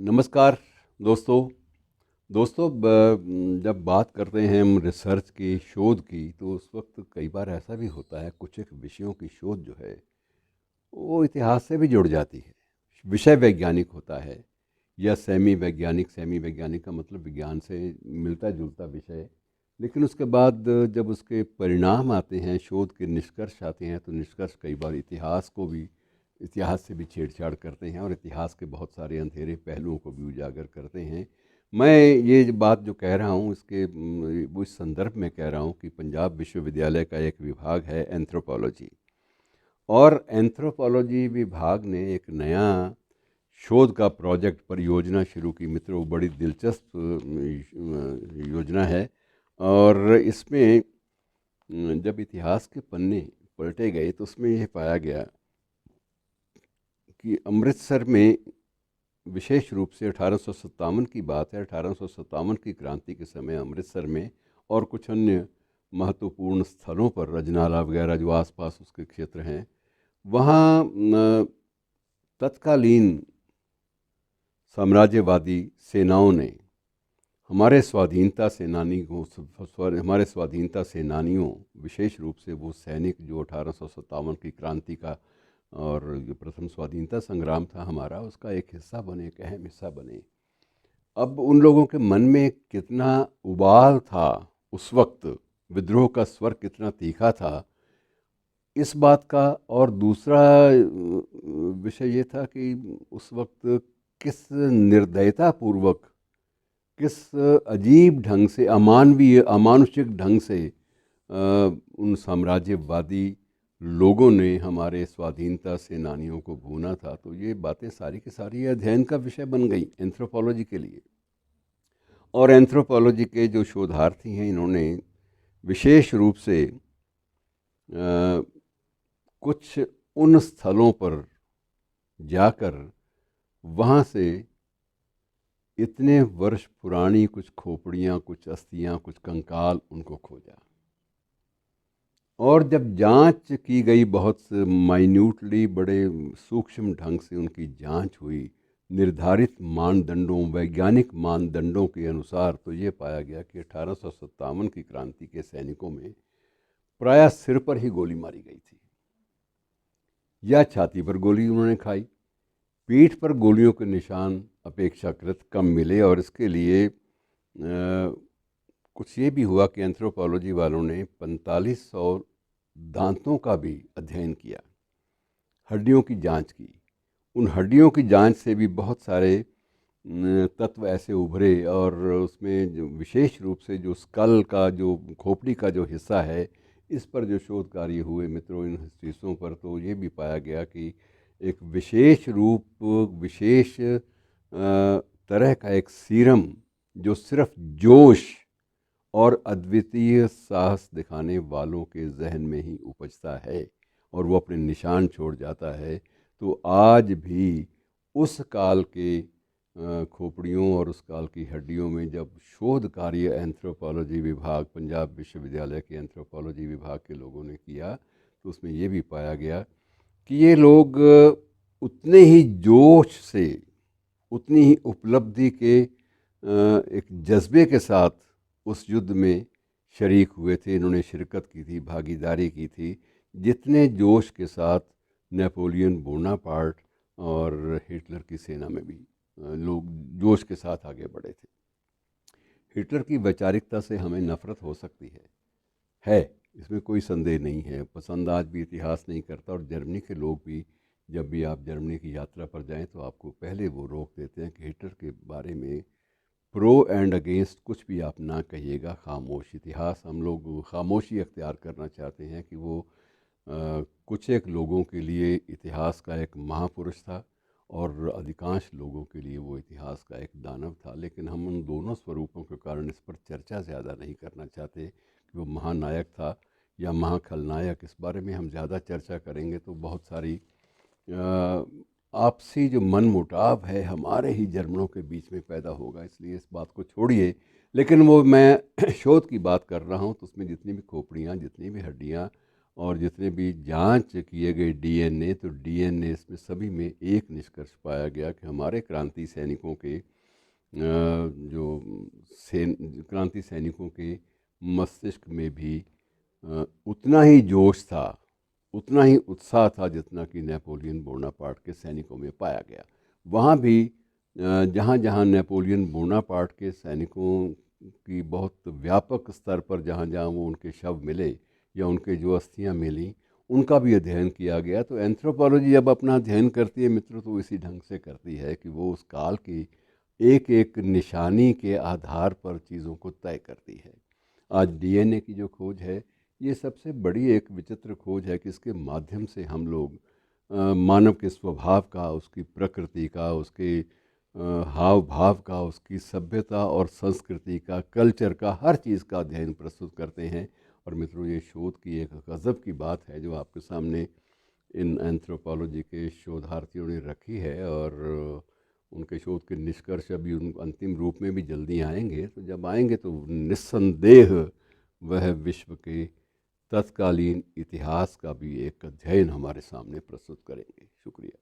नमस्कार दोस्तों। जब बात करते हैं हम रिसर्च की, शोध की, तो उस वक्त कई बार ऐसा भी होता है कुछ एक विषयों की शोध जो है वो इतिहास से भी जुड़ जाती है। विषय वैज्ञानिक होता है या सेमी वैज्ञानिक का मतलब विज्ञान से मिलता जुलता विषय। लेकिन उसके बाद जब उसके परिणाम आते हैं, शोध के निष्कर्ष आते हैं, तो निष्कर्ष कई बार इतिहास से भी छेड़छाड़ करते हैं और इतिहास के बहुत सारे अंधेरे पहलुओं को भी उजागर करते हैं। मैं ये बात जो कह रहा हूँ इसके वो इस संदर्भ में कह रहा हूँ कि पंजाब विश्वविद्यालय का एक विभाग है एंथ्रोपोलॉजी, और एंथ्रोपोलॉजी विभाग ने एक नया शोध का प्रोजेक्ट परियोजना शुरू की। मित्रों, बड़ी दिलचस्प योजना है। और इसमें जब इतिहास के पन्ने पलटे गए तो उसमें यह पाया गया कि अमृतसर में, विशेष रूप से 1857 की बात है, 1857 की क्रांति के समय अमृतसर में और कुछ अन्य महत्वपूर्ण स्थलों पर, रजनाला वगैरह जो आसपास उसके क्षेत्र हैं, वहाँ तत्कालीन साम्राज्यवादी सेनाओं ने हमारे स्वाधीनता सेनानियों, विशेष रूप से वो सैनिक जो 1857 की क्रांति का और जो प्रथम स्वाधीनता संग्राम था हमारा, उसका एक हिस्सा बने, एक अहम हिस्सा बने। अब उन लोगों के मन में कितना उबाल था उस वक्त, विद्रोह का स्वर कितना तीखा था, इस बात का। और दूसरा विषय ये था कि उस वक्त किस निर्दयता पूर्वक, किस अजीब ढंग से, अमानवीय, अमानुषिक ढंग से उन साम्राज्यवादी लोगों ने हमारे स्वाधीनता सेनानियों को भूना था। तो ये बातें सारी की सारी अध्ययन का विषय बन गई एंथ्रोपोलॉजी के लिए। और एंथ्रोपोलॉजी के जो शोधार्थी हैं, इन्होंने विशेष रूप से कुछ उन स्थलों पर जाकर वहाँ से इतने वर्ष पुरानी कुछ खोपड़ियाँ, कुछ अस्थियाँ, कुछ कंकाल उनको खोजा। और जब जांच की गई, बहुत माइन्यूटली, बड़े सूक्ष्म ढंग से उनकी जांच हुई निर्धारित मानदंडों, वैज्ञानिक मानदंडों के अनुसार, तो ये पाया गया कि 1857 की क्रांति के सैनिकों में प्रायः सिर पर ही गोली मारी गई थी या छाती पर गोली उन्होंने खाई। पीठ पर गोलियों के निशान अपेक्षाकृत कम मिले। और इसके लिए कुछ ये भी हुआ कि एंथ्रोपोलॉजी वालों ने 4500 दांतों का भी अध्ययन किया, हड्डियों की जांच की। उन हड्डियों की जांच से भी बहुत सारे तत्व ऐसे उभरे, और उसमें जो विशेष रूप से जो स्कल का, जो खोपड़ी का जो हिस्सा है, इस पर जो शोध कार्य हुए मित्रों, इन हिस्सों पर, तो ये भी पाया गया कि एक विशेष तरह का एक सीरम जो सिर्फ जोश और अद्वितीय साहस दिखाने वालों के जहन में ही उपजता है और वो अपने निशान छोड़ जाता है। तो आज भी उस काल के खोपड़ियों और उस काल की हड्डियों में जब शोध कार्य एंथ्रोपोलॉजी विभाग, पंजाब विश्वविद्यालय के एंथ्रोपोलॉजी विभाग के लोगों ने किया, तो उसमें ये भी पाया गया कि ये लोग उतने ही जोश से, उतनी ही उपलब्धि के एक जज्बे के साथ उस युद्ध में शरीक हुए थे, इन्होंने शिरकत की थी, भागीदारी की थी, जितने जोश के साथ नेपोलियन बोनापार्ट और हिटलर की सेना में भी लोग जोश के साथ आगे बढ़े थे। हिटलर की वैचारिकता से हमें नफ़रत हो सकती है, इसमें कोई संदेह नहीं है। पसंद आज भी इतिहास नहीं करता। और जर्मनी के लोग भी, जब भी आप जर्मनी की यात्रा पर जाएं तो आपको पहले वो रोक देते हैं कि हिटलर के बारे में प्रो एंड अगेंस्ट कुछ भी आप ना कहिएगा, खामोश। इतिहास, हम लोग खामोशी अख्तियार करना चाहते हैं कि वो कुछ एक लोगों के लिए इतिहास का एक महापुरुष था और अधिकांश लोगों के लिए वो इतिहास का एक दानव था। लेकिन हम उन दोनों स्वरूपों के कारण इस पर चर्चा ज़्यादा नहीं करना चाहते कि वो महानायक था या महाखलनायक। इस बारे में हम ज़्यादा चर्चा करेंगे तो बहुत सारी आपसी जो मन मुटाव है हमारे ही जर्मनों के बीच में पैदा होगा। इसलिए इस बात को छोड़िए। लेकिन वो मैं शोध की बात कर रहा हूँ, तो उसमें जितनी भी खोपड़ियाँ, जितनी भी हड्डियाँ और जितने भी जांच किए गए डीएनए, तो डीएनए इसमें सभी में एक निष्कर्ष पाया गया कि हमारे क्रांति सैनिकों के जो क्रांति सैनिकों के मस्तिष्क में भी उतना ही जोश था, उतना ही उत्साह था जितना कि नेपोलियन बोनापार्ट के सैनिकों में पाया गया। वहाँ भी जहाँ जहाँ नेपोलियन बोनापार्ट के सैनिकों की बहुत व्यापक स्तर पर जहाँ जहाँ वो उनके शव मिले या उनके जो अस्थियाँ मिली, उनका भी अध्ययन किया गया। तो एंथ्रोपोलॉजी जब अपना अध्ययन करती है मित्रों, तो इसी ढंग से करती है कि वो उस काल की एक एक निशानी के आधार पर चीज़ों को तय करती है। आज डीएनए की जो खोज है, ये सबसे बड़ी एक विचित्र खोज है कि इसके माध्यम से हम लोग मानव के स्वभाव का, उसकी प्रकृति का, उसके हाव भाव का, उसकी सभ्यता और संस्कृति का, कल्चर का, हर चीज़ का अध्ययन प्रस्तुत करते हैं। और मित्रों, ये शोध की एक गज़ब की बात है जो आपके सामने इन एंथ्रोपोलॉजी के शोधार्थियों ने रखी है। और उनके शोध के निष्कर्ष अभी उन अंतिम रूप में भी जल्दी आएंगे। तो जब आएंगे तो निस्संदेह वह विश्व के तत्कालीन इतिहास का भी एक अध्ययन हमारे सामने प्रस्तुत करेंगे। शुक्रिया।